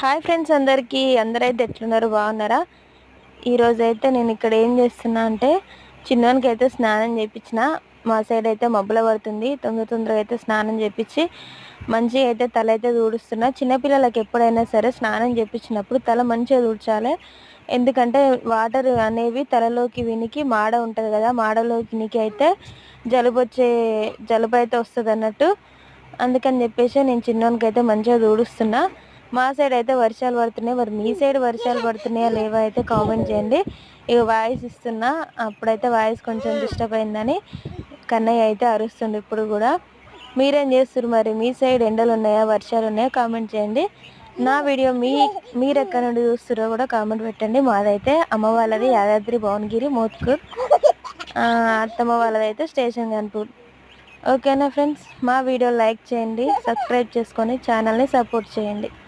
Hi friends, అందరైతే ఎట్లున్నారు? బాగున్నారా? ఈరోజైతే నేను ఇక్కడ ఏం చేస్తున్నా అంటే చిన్నోనికి అయితే స్నానం చేయించిన. మా సైడ్ అయితే మబ్బుల పడుతుంది. తొందరగా అయితే స్నానం చేయించి మంచిగా అయితే తల అయితే తుడుస్తున్నా. చిన్నపిల్లలకి ఎప్పుడైనా సరే స్నానం చేయించినప్పుడు తల మంచిగా తుడచాలి. ఎందుకంటే వాటర్ అనేవి తలలోకి వినికి మాడ ఉంటుంది కదా, మాడలోకి వినికి అయితే జలుబు అయితే వస్తుంది అన్నట్టు. అందుకని చెప్పేసి నేను చిన్నోనికి అయితే మంచిగా తుడుస్తున్నా. మా సైడ్ అయితే వర్షాలు పడుతున్నాయి. మరి మీ సైడ్ వర్షాలు పడుతున్నాయా లేవా అయితే కామెంట్ చేయండి. ఇక వాయిస్ ఇస్తున్నా, అప్పుడైతే వాయిస్ కొంచెం డిస్టర్బ్ అయిందని కన్నయ్య అయితే అరుస్తుంది ఇప్పుడు కూడా. మీరేం చేస్తారు? మరి మీ సైడ్ ఎండలు ఉన్నాయా, వర్షాలు ఉన్నాయా? కామెంట్ చేయండి. నా వీడియో మీరు ఎక్కడ నుండి చూస్తారో కూడా కామెంట్ పెట్టండి. మాదైతే అమ్మ వాళ్ళది యాదాద్రి భువనగిరి మోత్కూర్, అత్తమ్మ వాళ్ళదైతే స్టేషన్ గన్పూర్. ఓకేనా ఫ్రెండ్స్? మా వీడియో లైక్ చేయండి, సబ్స్క్రైబ్ చేసుకొని ఛానల్ని సపోర్ట్ చేయండి.